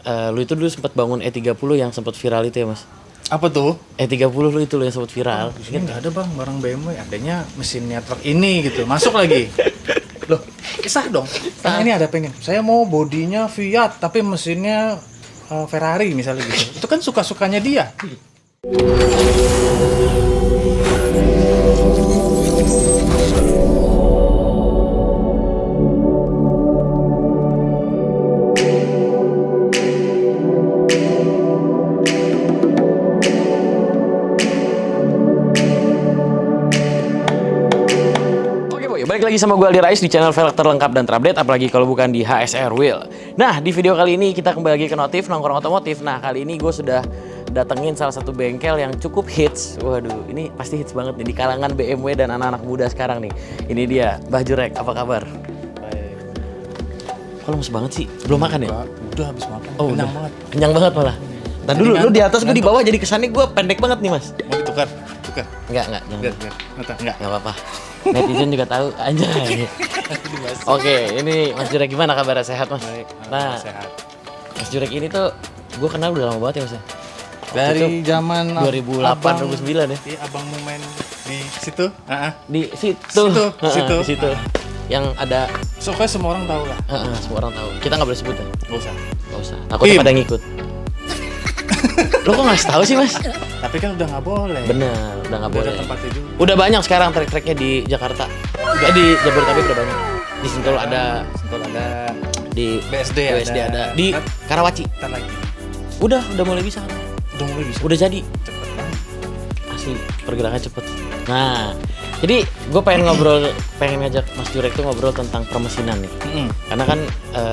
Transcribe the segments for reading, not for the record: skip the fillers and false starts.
Lu itu dulu sempat bangun E30 yang sempat viral itu ya Mas? Apa tuh? E30 lu itu lu yang sempat viral. Di sini nggak ada bang barang BMW, adanya mesinnya truk ini gitu. Masuk lagi. Loh, sah dong. Karena ini ada pengen. Saya mau bodinya Fiat tapi mesinnya Ferrari misalnya gitu. Itu kan suka-sukanya dia. Balik lagi sama gue Aldi Rais di channel velg terlengkap dan terupdate, apalagi kalau bukan di HSR Wheel. Nah, di video kali ini kita kembali lagi ke Notif Nongkrong Otomotif. Nah, kali ini gue sudah datengin salah satu bengkel yang cukup hits. Waduh, ini pasti hits banget nih di kalangan BMW dan anak-anak muda sekarang nih. Ini dia, Mbah Jurek, apa kabar? Baik. Kok lemes banget sih? Belum makan ya? Udah habis makan. Oh, Kenyang udah. banget. Kenyang banget malah. Ntar dulu, lu di atas, gue di bawah, jadi kesannya gue pendek banget nih, Mas. Mau ditukar? Tukar. Enggak, jangan. Biar. Enggak. Nggak apa-apa. Netizen juga tahu aja. Oke, ini Mas Jurek gimana kabarnya, sehat Mas? Baik, Nah, sehat. Mas Jurek ini tuh gue kenal udah lama banget ya Mas ya? Dari zaman 2008 2009 ya. Iya, abang mau main di situ. Di situ. Situ. Di situ. Yang ada Pokoknya semua orang tahu lah. semua orang tahu. Kita nggak boleh sebut ya? Nggak usah. Nggak usah. Takutnya pada ngikut. Lo kok nggak tahu sih Mas? Tapi kan udah nggak boleh. Bener, udah nggak boleh. Ada tempatnya juga. Udah banyak sekarang trek-treknya di Jakarta. Di Jabodetabek udah banyak. Di Sentul ada, di BSD ada, di Karawaci. Ntar lagi. Udah mulai bisa. Udah mulai bisa. Udah jadi. Cepet banget. Asli, pergerakan cepet. Nah, jadi gue pengen ngajak Mas Jurek tuh ngobrol tentang permesinan nih. Karena kan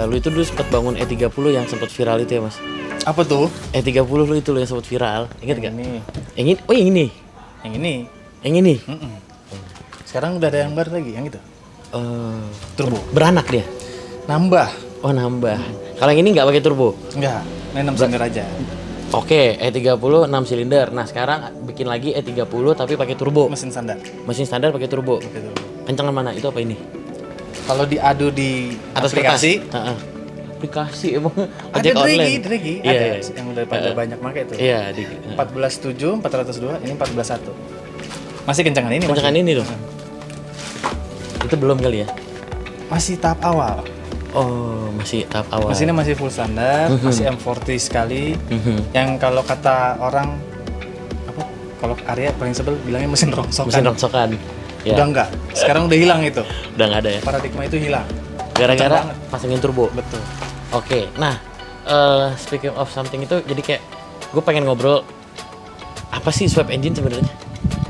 lu itu dulu sempat bangun E30 yang sempat viral itu ya Mas? Apa tuh? E30 lu itu lu yang sempat viral, ingat gak? Ini. Yang ini? Oh yang ini? Yang ini. Yang ini? Sekarang udah ada yang baru lagi, yang itu. Turbo. Beranak dia? Nambah. Oh nambah. Kalau yang ini nggak pakai turbo? Enggak, main 6 silinder aja. Oke, E30 6 silinder. Nah sekarang bikin lagi E30 tapi pakai turbo. Mesin standar. Mesin standar pakai turbo. Pakai turbo. Kencangan mana? Itu apa ini? Kalau diadu di Atas aplikasi, kertas? Aplikasi emang ada ojek online. Dregi, Iya, ada yang udah pada banyak pakai tuh. Iya, 14.7, 402, ini 14.1. Masih kencangan ini, kencangan ini loh. Itu belum kali ya? Masih tahap awal. Oh, masih tahap awal. Mesinnya masih full standar, masih M40 sekali. Yang kalau kata orang apa? Kalau Arya paling sebel bilangnya mesin rongsokan. Mesin rongsokan. Ya. Udah enggak. Sekarang udah hilang itu. Udah nggak ada ya? Paradigma itu hilang. Gara-gara pasangin turbo. Betul. Oke, nah speaking of something itu jadi kayak gue pengen ngobrol apa sih swap engine sebenarnya?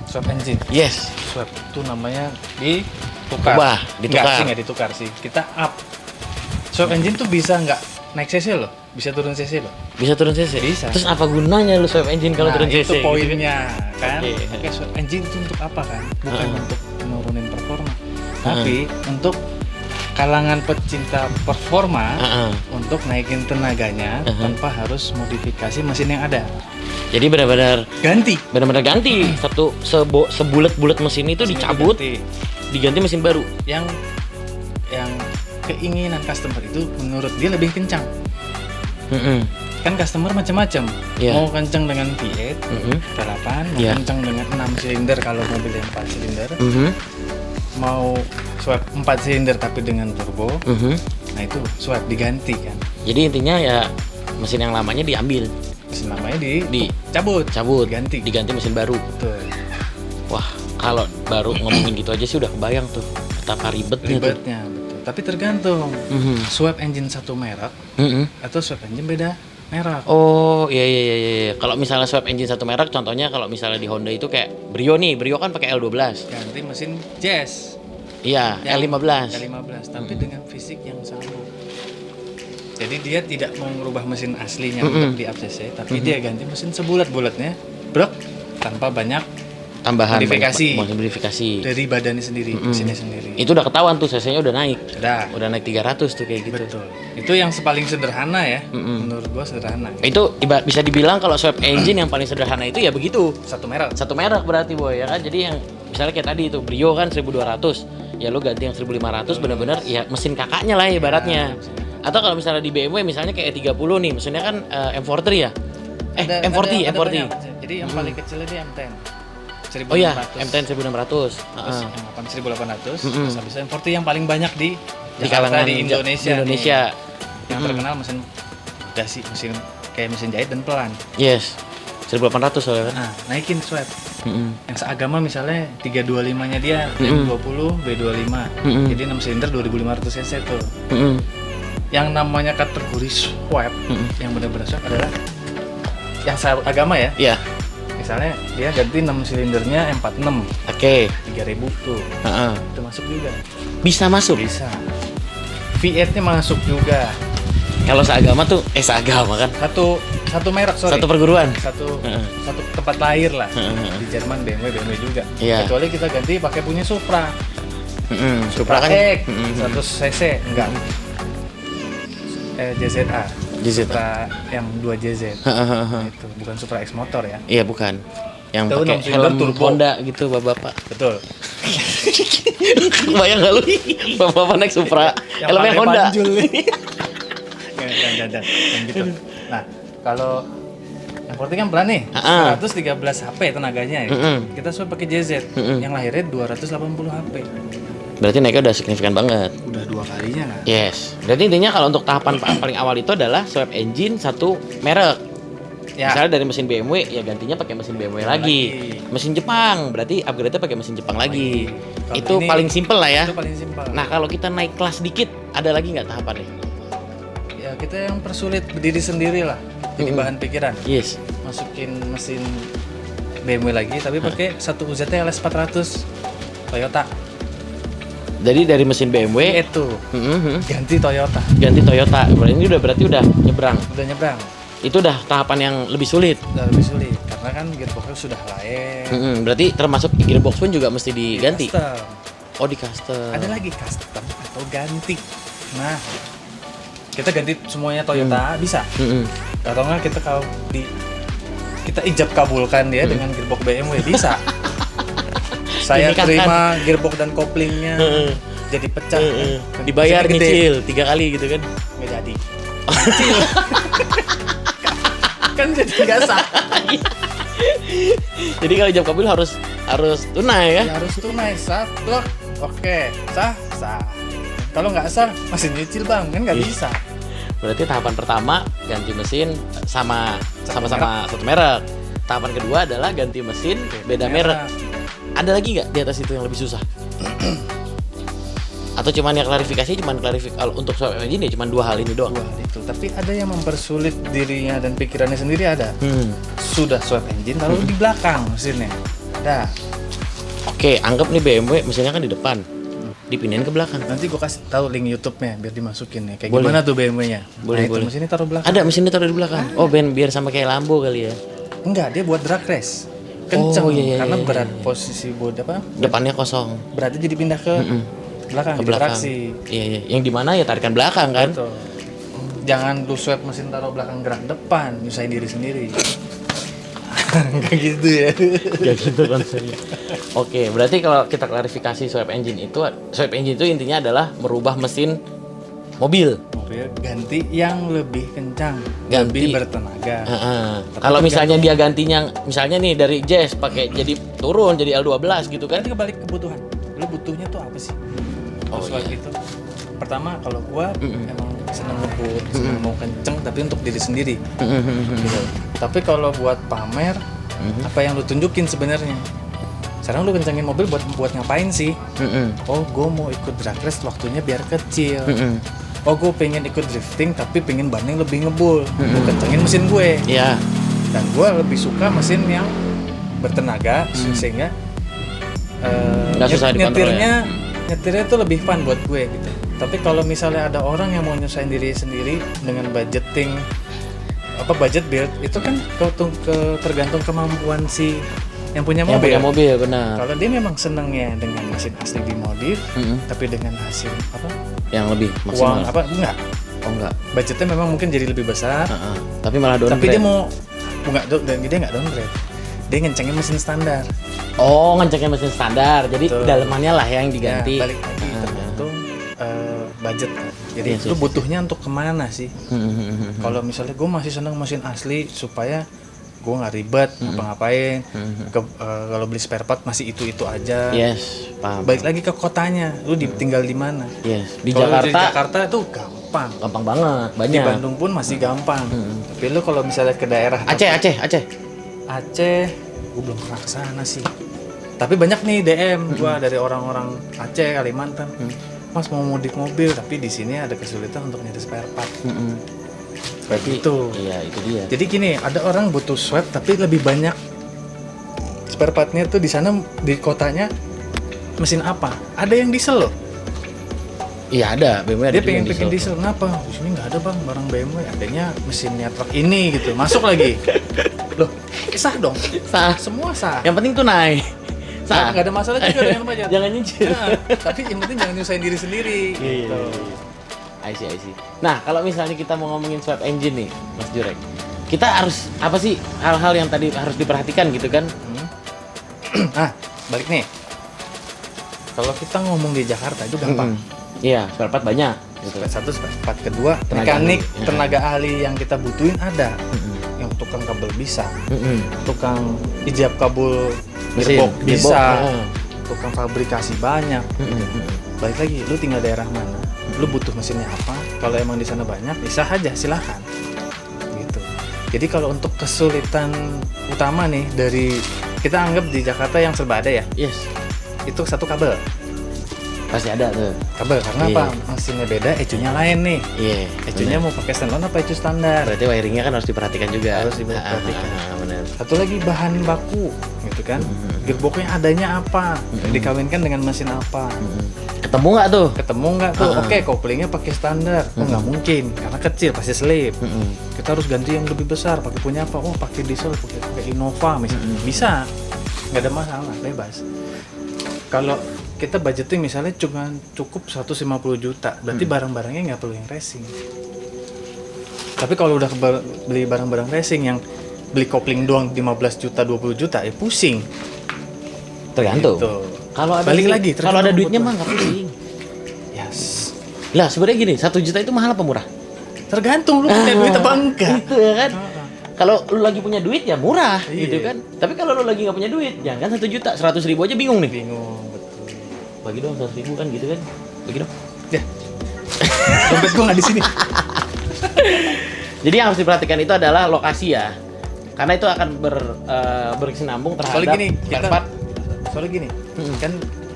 Swap engine. Yes. Swap itu namanya ditukar. Ubah, ditukar. Nggak ditukar sih. Kita up. Swap engine tuh bisa nggak naik cc loh, bisa turun cc loh. Bisa turun cc? Bisa. Terus apa gunanya lu swap engine kalau turun cc? Itu poinnya kan. Oke. Oke, swap engine itu untuk apa kan? Bukan untuk menurunin performa, tapi untuk kalangan pecinta performa untuk naikin tenaganya tanpa harus modifikasi mesin yang ada. Jadi benar-benar ganti. Satu sebulet-bulet mesin itu dicabut, diganti mesin baru. Yang keinginan customer itu menurut dia lebih kencang. Kan customer macam-macam. Mau kencang dengan V8, V8, mau kencang dengan 6 silinder kalau mobil yang 4 silinder. Mau swap 4 silinder tapi dengan turbo. Nah itu swap diganti kan. Jadi intinya ya mesin yang lamanya diambil. Mesin lamanya dicabut, diganti mesin baru. Betul. Wah, kalau baru ngomongin gitu aja sih udah kebayang tuh betapa ribetnya. Betul. Tapi tergantung swap engine satu merek atau swap engine beda merek. Oh iya. Kalau misalnya swap engine satu merek, contohnya kalau misalnya di Honda itu kayak Brio nih, Brio kan pakai L12. Ganti mesin Jazz. Iya, L15. Tapi dengan fisik yang sama. Jadi dia tidak mau merubah mesin aslinya untuk di ACC, tapi dia ganti mesin sebulat-bulatnya, brok, tanpa banyak tambahan modifikasi dari badannya sendiri, mesinnya sendiri. Itu udah ketahuan tuh cc-nya udah naik. Udah naik 300 tuh kayak gitu. Betul. Itu yang paling sederhana ya. Menurut gua sederhana. Itu bisa dibilang kalau swap engine yang paling sederhana itu ya begitu. Satu merek berarti boy ya kan. Jadi yang misalnya kayak tadi itu Brio kan 1200. Ya lo ganti yang 1500 bener-bener ya mesin kakaknya lah ibaratnya. Atau kalau misalnya di BMW misalnya kayak E30 nih, mesinnya kan M43 ya? M40. banyak. Jadi yang paling kecil ini M10. 1600. Oh iya, M10 1600. Terus M8 1800. Terus habis itu M40 yang paling banyak di kalangan di Indonesia. Nih. Yang terkenal mesin kayak mesin jahit dan pelan. Yes. 1800 soalnya kan. Nah, naikin swap. Yang seagama misalnya 325-nya dia M20 B25. Jadi 6 silinder 2500 cc tuh. Yang namanya kategori swap yang benar-benar swap adalah yang seagama ya. Iya. Misalnya dia ganti 6 silindernya M46. Oke. 3000 tuh. Itu masuk juga. Bisa masuk. Bisa. V8-nya masuk juga. Kalau seagama tuh seagama kan. Satu merek, sorry. Satu perguruan. Satu tempat lahir lah. Di Jerman BMW juga. Iya. Kecuali kita ganti pakai punya Supra. Supra kan X 100 cc enggak. JZA. Supra yang 2 JZ. Itu bukan Supra X motor ya. Iya, bukan. Yang Itu pakai 6 silinder helm turbo. Honda gitu, Bapak-bapak. Betul. Bayang enggak lu? Bapak-bapak naik Supra, helmnya pakai Honda. panjul. Jangan gitu. Nah, kalau yang penting kan pelan nih, 113 HP tenaganya ya. Kita coba pakai JZ yang lahirnya 280 HP. Berarti naiknya udah signifikan banget. Udah 2 kalinya kan? Yes. Berarti intinya kalau untuk tahapan paling awal itu adalah swap engine satu merek. Ya. Misalnya dari mesin BMW, ya gantinya pakai mesin BMW lagi. Mesin Jepang, berarti upgrade-nya pakai mesin Jepang lagi. Kalau Itu ini- paling simple lah ya. Itu paling simpel. Nah, kalau kita naik kelas dikit, ada lagi nggak tahapannya? Ya kita yang persulit berdiri sendiri lah. Jadi bahan pikiran. Yes. Masukin mesin BMW lagi, tapi pakai satu UZT LS 400 Toyota. Jadi dari mesin BMW Itu ganti Toyota. ganti Toyota. Berarti udah nyebrang. Udah nyebrang. Itu udah tahapan yang lebih sulit. Udah lebih sulit karena kan gearboxnya sudah lain. Berarti termasuk gearbox pun juga mesti diganti. Custom. Oh, di custom. Ada lagi custom atau ganti. Nah, kita ganti semuanya Toyota bisa. Atau enggak kita ijab kabulkan dia dengan gearbox BMW bisa. Saya Dinikahkan. terima gearbox dan koplingnya jadi pecah. Dibayar Jadi gede. nyicil 3 kali gitu kan. Nggak jadi. Kecil. Kan jadi nggak sah. Jadi kalau ijab kabul harus tunai ya. Ya, harus tunai sah. Blok. Oke, sah. Kalau nggak sah masih nyicil bang, kan nggak bisa. Berarti tahapan pertama ganti mesin sama-sama satu merek. Tahapan kedua adalah ganti mesin beda merek. Ada lagi nggak di atas itu yang lebih susah? Atau cuman ya klarifikasi kalau untuk swap engine ya cuman 2 hal ini doang. Wah, itu. Tapi ada yang mempersulit dirinya dan pikirannya sendiri ada. Sudah swap engine lalu di belakang mesinnya. Ada. Oke, anggap nih BMW mesinnya kan di depan. Dipindahin ke belakang. Nanti gue kasih tahu link YouTube-nya biar dimasukin nih. Kayak Boleh. gimana tuh BMW-nya? Boleh, itu boleh. mesinnya taruh belakang. Ada mesinnya taruh di belakang. Oh, biar sama kayak Lambo kali ya. Enggak, dia buat drag race. Kenceng iya, karena iya, berat iya. posisi apa? Depannya kosong. Beratnya jadi pindah ke belakang, Ke di belakang. traksi. Iya. Yang di mana ya tarikan belakang kan? Betul. Jangan lu swap mesin taruh belakang gerak depan, nyusahin diri sendiri. Kayak gitu ya. Ya gitu konsepnya. Oke, berarti kalau kita klarifikasi swap engine itu intinya adalah merubah mesin mobil. Mobil ganti yang lebih kencang, Ganti. lebih bertenaga. Kalau misalnya dia gantinya misalnya nih dari Jazz pakai jadi turun jadi L12 gitu kan. Nanti kebalik kebutuhan. Lu butuhnya tuh apa sih? Oh, Swap iya. itu. Pertama kalau gua emang seneng ngebut, seneng mau kenceng tapi untuk diri sendiri. Gitu. Tapi kalau buat pamer, apa yang lu tunjukin sebenarnya? Sekarang lu kencengin mobil buat ngapain sih? Oh, gue mau ikut drag race, waktunya biar kecil. Oh, gue pengen ikut drifting tapi pengen ban yang lebih ngebul. Gue kencengin mesin gue. Iya. Dan gue lebih suka mesin yang bertenaga sehingga Nggak susah dikontrol nyetirnya tuh lebih fun buat gue gitu. Tapi kalau misalnya ada orang yang mau nyusahin diri sendiri dengan budget build itu kan tergantung kemampuan si yang punya Yang mobil. punya mobil benar. Kalau dia memang senengnya dengan mesin asli dimodif, tapi dengan hasil Yang lebih uang maksimal. enggak, Oh enggak. budgetnya memang mungkin jadi lebih besar, Tapi malah downgrade. tapi dia mau dia nggak downgrade, dia ngencengin mesin standar. Oh, ngeceknya mesin standar. Jadi Betul. dalemannya lah yang diganti. Nah, balik lagi tergantung budget kan. Jadi Yes, lu yes. butuhnya untuk kemana sih? Kalau misalnya gue masih seneng mesin asli supaya gue nggak ribet ngapain. Kalau beli spare part masih itu aja. Yes, paham. Balik lagi ke kotanya, lu tinggal di mana? Yes, di Kalau Jakarta, di Jakarta itu gampang. gampang banget, Di banyak. Bandung pun masih gampang. Tapi lu kalau misalnya ke daerah Aceh, gue belum pernah ke sana sih. Tapi banyak nih DM gua dari orang-orang Aceh, Kalimantan. Mas mau mudik mobil, tapi di sini ada kesulitan untuk nyari spare part. Berarti Itu. Iya, itu dia. Jadi gini, ada orang butuh swap tapi lebih banyak spare partnya tuh di sana di kotanya mesin apa? Ada yang diesel loh. Iya, ada. BMW ada Dia juga yang pengen diesel. Kenapa? Di sini nggak ada bang barang BMW, adanya mesinnya truk ini gitu. Masuk lagi. Loh, sah dong. Sah. Semua sah. Yang penting tunai. Sah. Nggak ada masalah juga dengan pajak. Jangan nyicil. Nah, tapi yang penting jangan nyusahin diri sendiri. Iya. Gitu. I see. Nah, kalau misalnya kita mau ngomongin swap engine nih, Mas Jurek. Kita harus apa sih hal-hal yang tadi harus diperhatikan gitu kan? Nah, balik nih. Kalau kita ngomong di Jakarta itu gampang. Iya, spare part banyak gitu. Spare satu, spare part kedua, Tenaga mekanik, ahli. tenaga ahli yang kita butuhin ada. Yang tukang kabel bisa, tukang ijab kabul gearbox bisa, tukang fabrikasi banyak. Balik lagi, lu tinggal daerah mana? Lu butuh mesinnya apa? Kalau emang di sana banyak, bisa aja silahkan. Gitu. Jadi kalau untuk kesulitan utama nih dari kita anggap di Jakarta yang serba ada ya, Yes, itu satu kabel. pasti ada tuh. Kabel karena Iya. apa? Mesinnya beda, ecunya lain nih. Iya. Ecunya mau pakai standalone apa ecu standar? Berarti wiringnya kan harus diperhatikan juga. Harus diperhatikan. Benar. Satu lagi bahan baku, gitu kan? Gearboxnya adanya apa? Dikawinkan dengan mesin apa? Ketemu nggak tuh? Ketemu nggak tuh? Oke, koplingnya pakai standar. Oh nggak mungkin, karena kecil pasti slip. Kita harus ganti yang lebih besar. Pakai punya apa? Oh pakai diesel, pakai Innova misalnya. Bisa, nggak ada masalah, bebas. Kalau kita budgeting misalnya cuma cukup 150 juta, berarti barang-barangnya nggak perlu yang racing. Tapi kalau udah beli barang-barang racing yang beli kopling doang 15 juta, 20 juta, ya pusing. Tergantung. Gitu. Kalau ada Balik duit- lagi, kalau ada tergantung duitnya mah kebutuhan. nggak pusing. Yes. Lah sebenarnya gini, 1 juta itu mahal apa murah? Tergantung lu punya duit apa enggak. Itu ya kan. Kalau lu lagi punya duit ya murah Iya. gitu kan. Tapi kalau lu lagi nggak punya duit, jangan kan 1 juta, 100.000 aja bingung nih. Bingung, betul. Bagi dong 100.000 kan gitu kan. Bagi dong. Ya. Dompet gua nggak di sini. Jadi yang harus diperhatikan itu adalah lokasi ya. Karena itu akan berkesinambung terhadap Soalnya gini, spare part. soalnya gini, kan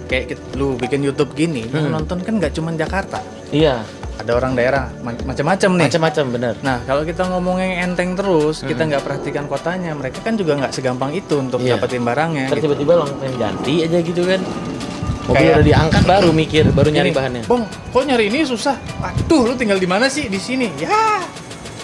kayak lu bikin YouTube gini, yang nonton kan nggak cuma Jakarta. Iya, Ada orang daerah macam-macam nih. macam-macam bener. Nah, kalau kita ngomongin enteng terus, kita nggak perhatikan kotanya, mereka kan juga nggak segampang itu untuk Iya. dapetin barangnya. Ntar Gitu. tiba-tiba longpen ganti aja gitu kan. Mobil Kayak- udah diangkat baru mikir, baru nyari Gini, bahannya. Bang, kok nyari ini susah? Aduh, lu tinggal di mana sih? Di sini.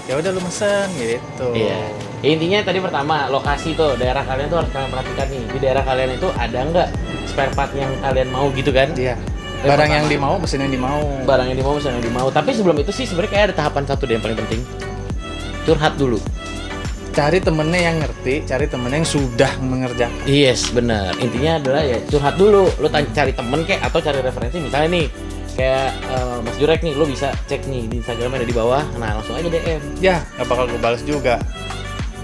Ya udah lu mesen gitu. Iya. Ya, intinya tadi pertama lokasi tuh daerah kalian tuh harus kalian perhatikan nih. Di daerah kalian itu ada nggak spare part yang kalian mau gitu kan? Iya. Barang yang dimau, mesin yang dimau. Barang yang dimau, misalnya yang dimau. Tapi sebelum itu sih sebenarnya kayak ada tahapan satu deh yang paling penting. Curhat dulu. Cari temennya yang ngerti, cari temennya yang sudah mengerjakan. Yes, benar. Intinya adalah ya curhat dulu. Lu cari temen kayak atau cari referensi. Misalnya nih kayak Mas Jurek nih, lu bisa cek nih di Instagram ada di bawah. Nah langsung aja DM. Ya, nggak bakal gue balas juga.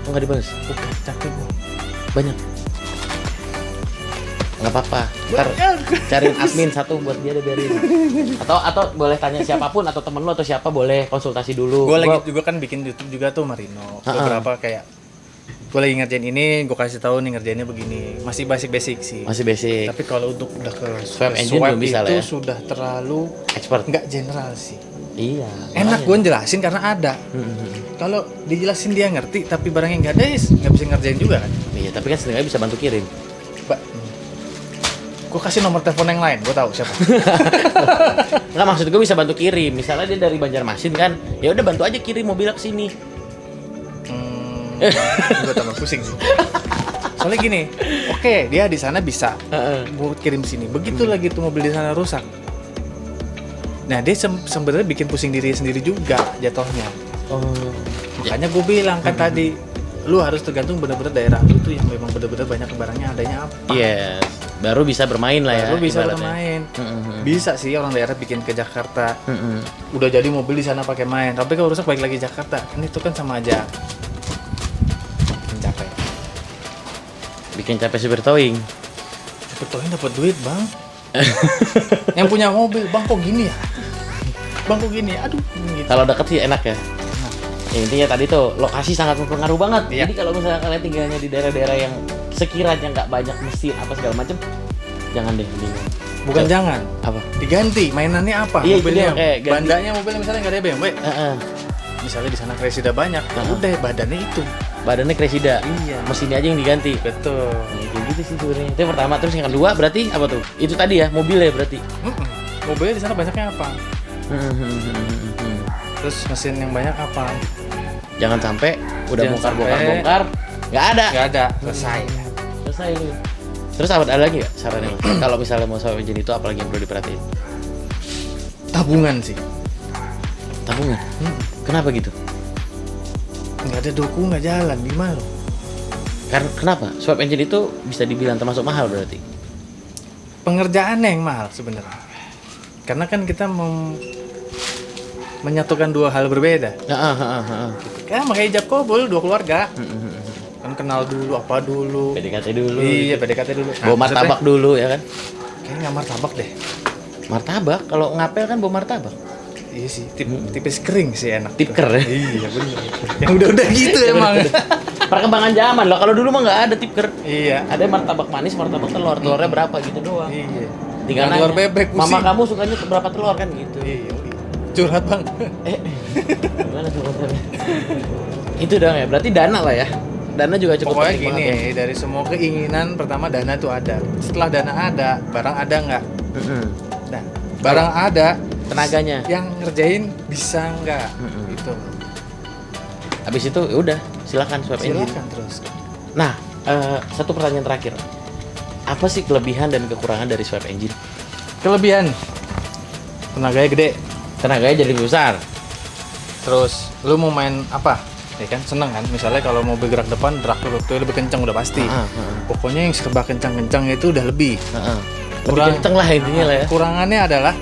Oh nggak dibales? Bukan, capek gue. Banyak. Nggak apa-apa. Ntar cariin admin satu buat dia deh biarin. Atau boleh tanya siapapun atau temen lu atau siapa boleh konsultasi dulu. Gue lagi juga kan bikin YouTube juga tuh Marino. Beberapa kayak gue lagi ngerjain ini, gue kasih tahu nih ngerjainnya begini. Masih basic sih. Masih basic. Tapi kalau untuk udah ke Swap ke engine belum bisa lah itu ya. sudah terlalu Expert. nggak general sih. Iya. Enak gue jelasin karena ada. Kalau dijelasin dia ngerti, tapi barangnya nggak ada, nggak bisa ngerjain juga kan. Iya, tapi kan setidaknya bisa bantu kirim. Gue kasih nomor telepon yang lain, gue tahu siapa. Nggak, maksud gue bisa bantu kirim. Misalnya dia dari Banjarmasin kan, ya udah bantu aja kirim mobilnya ke sini. Gue tambah pusing sih. Soalnya gini, oke, dia di sana bisa buat kirim sini. Begitu lagi tuh mobil di sana rusak. Nah dia sebenarnya bikin pusing diri sendiri juga jatuhnya. Makanya gue bilang kan tadi, lu harus tergantung benar-benar daerah lu tuh yang memang benar-benar banyak barangnya adanya apa. Yes, Baru bisa bermain lah ya. Baru bisa ibaratnya. bermain. Bisa sih orang daerah bikin ke Jakarta. Udah jadi mobil di sana pakai main. Tapi kalau rusak balik lagi Jakarta. Kan itu kan sama aja. Bikin capek. Bikin capek supir towing. Supir towing dapat duit, Bang. Yang punya mobil, Bang kok gini ya? Bang kok gini? Aduh, gitu. Kalau deket sih enak ya. Ya, intinya tadi tuh lokasi sangat berpengaruh banget. Iya. Jadi kalau misalnya kalian tinggalnya di daerah-daerah yang sekiranya nggak banyak mesin apa segala macem, jangan deh mendingan. Bukan So, jangan. apa? Diganti mainannya apa? Iya, itu mobilnya. dia, kayak ganti. Bandanya mobilnya misalnya nggak ada BMW. Misalnya di sana Cressida banyak. Udah badannya itu. Badannya Cressida. Iya. Mesinnya aja yang diganti. Betul. Nah, kayak gitu sih sebenarnya. Itu yang pertama. Terus yang kedua berarti apa tuh? Itu tadi ya mobilnya berarti. Mobilnya di sana banyaknya apa? Terus mesin yang banyak apa? Jangan sampai udah Jangan bongkar-bongkar nggak ada. Nggak ada. Selesai. Selesai lu. Terus ada lagi nggak sarannya Mas? Kalau misalnya mau swap engine itu apalagi yang perlu diperhatiin? Tabungan sih. Tabungan. Kenapa gitu? Nggak ada doku nggak jalan gimana? Karena kenapa? Swap engine itu bisa dibilang termasuk mahal berarti. Pengerjaannya yang mahal sebenarnya. Karena kan kita menyatukan dua hal berbeda. Kan pakai ijab kabul dua keluarga. Kan kenal dulu apa dulu. PDKT dulu. Iya, PDKT dulu. Bawa martabak dulu ya kan? Kayaknya nggak martabak deh. Martabak? Kalau ngapel kan bawa martabak. Iya sih, tipis kering sih enak. Tipker ya? Iya bener. Yang udah gitu emang. Perkembangan zaman loh. Kalau dulu mah nggak ada tipker. Iya. Ada martabak manis, martabak telur. Telurnya berapa gitu doang. Iya. Tinggal telur nanya, bebek pusing. Mama kamu sukanya berapa telur kan gitu. Iya. Curhat bang. Gimana curhatnya? Itu dong ya. Berarti dana lah ya. Dana juga cukup Pokoknya penting gini, banget ya. dari semua keinginan pertama dana tuh ada. Setelah dana ada, barang ada nggak? Nah, barang ada, Tenaganya. yang ngerjain bisa nggak? Gitu. Habis itu ya udah, silakan swap engine. Silakan terus. Nah, satu pertanyaan terakhir. Apa sih kelebihan dan kekurangan dari swap engine? Kelebihan, tenaganya gede. Tenaganya jadi lebih besar. Terus, lu mau main apa? Ya kan seneng kan? Misalnya kalau mobil gerak depan, gerak tuh lebih kencang udah pasti. Pokoknya yang serba kencang-kencang itu udah lebih. Lebih kenceng lah intinya lah ya. Kurangannya adalah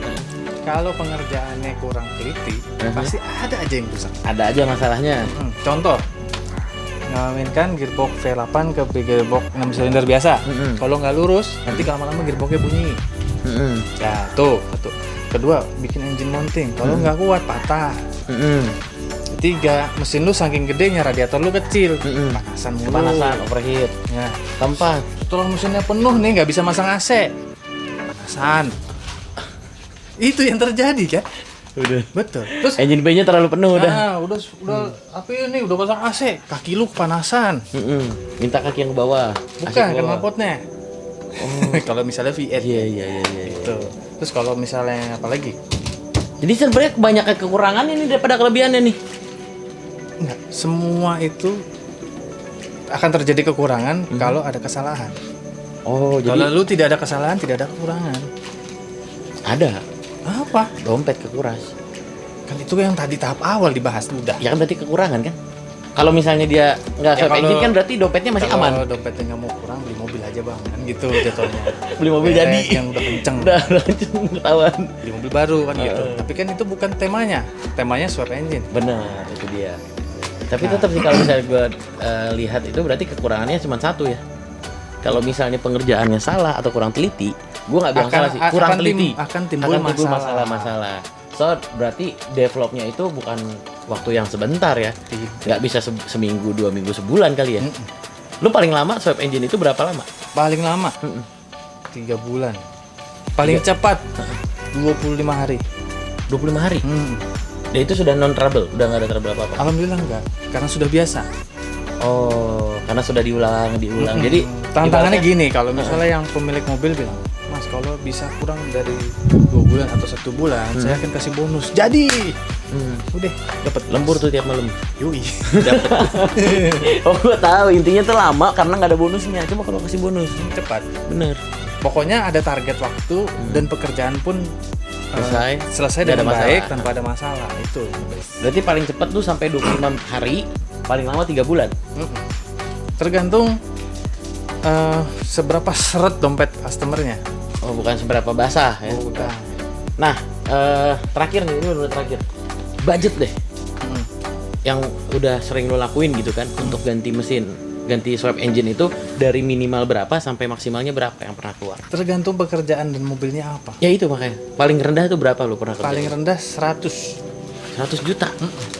kalau pengerjaannya kurang teliti, pasti ada aja yang rusak. Ada aja masalahnya. Contoh, ngawinkan gearbox V8 ke gearbox 6 silinder biasa. Kalau nggak lurus, nanti lama-lama gearboxnya bunyi. Ya, tuh satu. Kedua, bikin engine mounting. Kalau nggak kuat, patah. Ketiga, mesin lu saking gedenya, radiator lu kecil, panasan mulu. Panasan, overheat. Ya. Keempat, Setelah mesinnya penuh nih, nggak bisa masang AC, panasan. Itu yang terjadi kan? udah. Betul. Terus Engine bay-nya terlalu penuh udah. nah, udah apa ini udah pasang AC, kaki lu kepanasan. Minta kaki yang ke bawah. Bukan, Asik ke kan bawah. knalpotnya. Kalau misalnya V8 Iya. gitu. Terus kalau misalnya apa lagi? Jadi sebenarnya kebanyakan kekurangannya nih daripada kelebihannya nih. Enggak, semua itu akan terjadi kekurangan kalau ada kesalahan. Oh, Kalau jadi lu tidak ada kesalahan, tidak ada kekurangan. ada Apa? dompet kekuras. Kan itu yang tadi tahap awal dibahas udah. Ya kan berarti kekurangan kan? Kalau misalnya dia nggak Ya, swap engine kalau- kan berarti dompetnya masih Kalau aman. dompetnya nggak mau kurang, beli mobil aja bang, kan gitu jatuhnya. Beli mobil Beres, jadi. yang udah kenceng. Udah kenceng ketahuan. Beli mobil baru kan gitu. Tapi kan itu bukan temanya. Temanya swap engine. Benar, itu dia. Tapi tetap sih kalau misalnya gue lihat itu berarti kekurangannya cuma satu ya. Kalau misalnya pengerjaannya salah atau kurang teliti, gue nggak bilang salah sih, kurang teliti, akan timbul masalah-masalah. So berarti developnya itu bukan waktu yang sebentar ya, nggak bisa seminggu, 2 minggu, sebulan kali ya. Lu paling lama swap engine itu berapa lama? Paling lama 3 bulan. Paling cepat 25 hari. 25 hari. Dan itu sudah non trouble, udah nggak ada trouble apa-apa. Alhamdulillah enggak, karena sudah biasa. Oh, karena sudah diulang. Jadi tantangannya ibaratnya- gini, kalau misalnya yang pemilik mobil bilang, Mas kalau bisa kurang dari 2 bulan atau 1 bulan, saya akan kasih bonus. Jadi, udah dapat lembur tuh tiap malam. Yui. Oh, gue tahu intinya tuh lama karena nggak ada bonusnya. Coba kalau kasih bonus, Cepat. bener. Pokoknya ada target waktu dan pekerjaan pun selesai Nggak ada dengan masalah. baik tanpa ada masalah. Itu Berarti paling cepat tuh sampai 25 hari, paling lama 3 bulan. tergantung seberapa seret dompet customernya. Oh, bukan seberapa basah ya. Oh, bukan. Nah, terakhir nih, ini benar terakhir. Budget deh. Yang udah sering lo lakuin gitu kan untuk ganti mesin, ganti swap engine itu dari minimal berapa sampai maksimalnya berapa yang pernah keluar? Tergantung pekerjaan dan mobilnya apa. Ya itu makanya. Paling rendah itu berapa lo pernah kerja? Paling rendah 100 juta.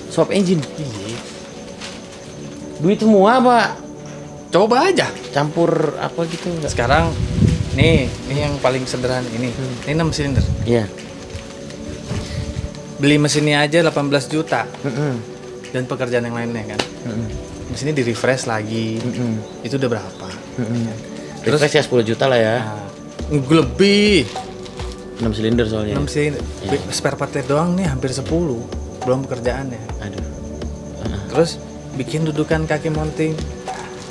Swap engine. Iya. Duit semua apa? Coba aja. Campur apa gitu enggak? Sekarang nih, ini yang paling sederhana ini. Ini 6 silinder. Iya. Beli mesinnya aja 18 juta. Dan pekerjaan yang lainnya kan. Mesinnya di refresh lagi. Itu udah berapa? Terus ya 10 juta lah ya. Nah, lebih 6 silinder soalnya. 6 silinder. Spare partnya doang nih hampir 10. Belum pekerjaannya. Aduh. Terus bikin dudukan kaki mounting.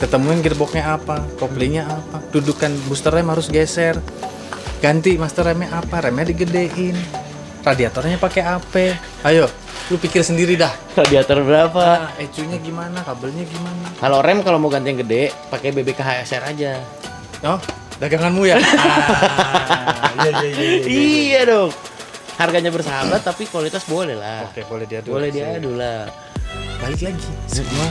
Ketemuin gearboxnya apa, koplingnya apa, dudukan booster rem harus geser, ganti master remnya apa, remnya digedein, radiatornya pakai apa, ayo, lu pikir sendiri dah. Radiator berapa? ECU-nya gimana, kabelnya gimana. Kalau rem kalau mau ganti yang gede, pakai BBK HSR aja. Oh, daganganmu ya? Iya dong. Harganya bersahabat tapi kualitas boleh lah. Oke, boleh diadu. Boleh diadu lah. Balik lagi, semua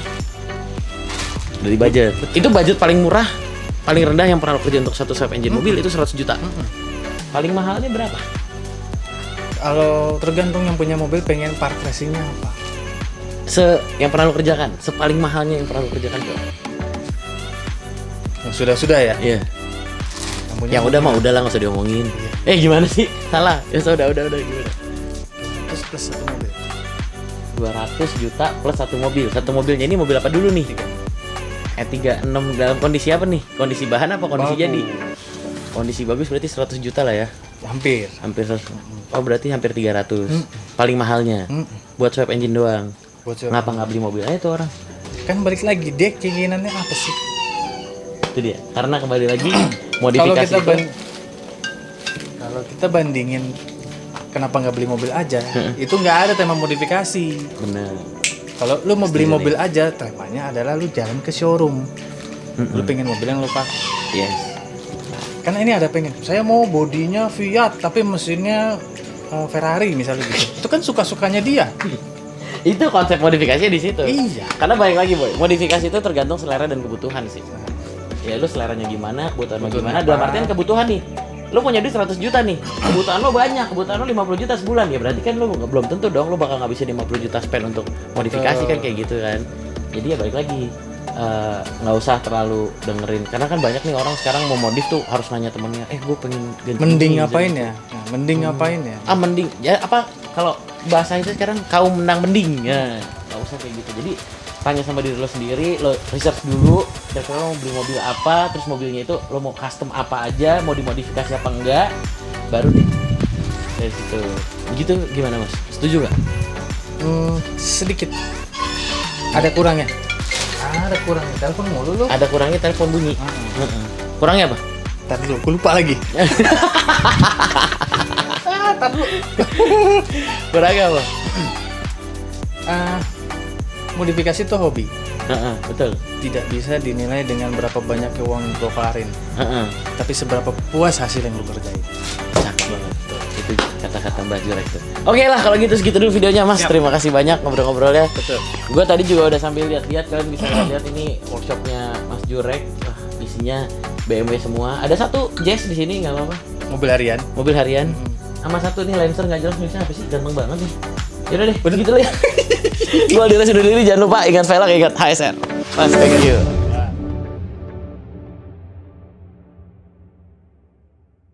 dari budget. Itu budget paling murah, paling rendah yang pernah lo kerja untuk satu swap engine mobil itu 100 juta. Paling mahalnya berapa? Kalau tergantung yang punya mobil pengen part racingnya apa. Yang pernah lo kerjakan, sepaling mahalnya yang pernah lo kerjakan tuh. Yang sudah ya? Iya. Yang udah mah udah lah, nggak usah diomongin. Iya. Gimana sih? Salah. Ya sudah gimana? Terus plus satu mobil. 200 juta plus satu mobil. Satu mobilnya ini mobil apa dulu nih? 36 dalam kondisi apa nih? Kondisi bahan apa kondisi bagus. jadi? Kondisi bagus berarti 100 juta lah ya. Hampir 100. Oh, berarti hampir 300. Paling mahalnya. Buat swap engine doang. Ngapa nggak beli mobil aja tuh orang? Kan balik lagi dia keinginannya apa sih? Itu dia. Karena kembali lagi modifikasi kalau kita bandingin kenapa nggak beli mobil aja? Itu nggak ada tema modifikasi. Benar. Kalau lu mau beli mobil aja, temanya adalah lu jalan ke showroom. Lu pengen mobil yang lu pakai. Yes. Karena ini ada pengen, saya mau bodinya Fiat tapi mesinnya Ferrari misalnya gitu. Itu kan suka-sukanya dia. Itu konsep modifikasinya di situ. Iya. Karena balik lagi boy, modifikasi itu tergantung selera dan kebutuhan sih. Ya lu seleranya gimana, kebutuhan lo gimana. Dalam artian kebutuhan nih. Lu punya duit 100 juta nih, kebutuhan lo banyak, kebutuhan lo 50 juta sebulan, ya berarti kan lo belum tentu dong lo bakal ngabisin 50 juta spend untuk modifikasi kan kayak gitu kan. Jadi ya balik lagi, nggak usah terlalu dengerin, karena kan banyak nih orang sekarang mau modif tuh harus nanya temennya, gue pengen ganti. Mending ngapain ya? Nah, mending ngapain ya? Mending, ya apa kalau bahasa itu sekarang kaum menang mending ya, nggak usah kayak gitu. Jadi tanya sama diri lo sendiri, lo research dulu kira-kira lo mau beli mobil apa, terus mobilnya itu lo mau custom apa aja, mau dimodifikasi apa enggak, baru deh dari situ. Begitu gimana mas? Setuju nggak? Sedikit ada kurangnya. Ada kurangnya, telepon mulu lo. Ada kurangnya telepon bunyi. Kurangnya apa? Ntar dulu, gue lupa lagi. Ntar dulu. Kurangnya apa? Modifikasi itu hobi. Betul. Tidak bisa dinilai dengan berapa banyak uang yang lo keluarin. Tapi seberapa puas hasil yang lo kerjain. Cakep banget tuh. Itu kata-kata Mbak Jurek tuh. Oke lah kalau gitu segitu dulu videonya mas. Siap. Terima kasih banyak ngobrol-ngobrolnya. Betul. Gue tadi juga udah sambil lihat-lihat, kalian bisa lihat ini workshopnya Mas Jurek. Isinya BMW semua. Ada satu Jazz di sini nggak apa-apa. Mobil harian. Sama satu nih Lancer nggak jelas misalnya apa sih, ganteng banget nih. Yaudah deh, begitu lah ya. Gue Aldira undur diri, jangan lupa ingat velg, ingat HSR. Mas, thank you.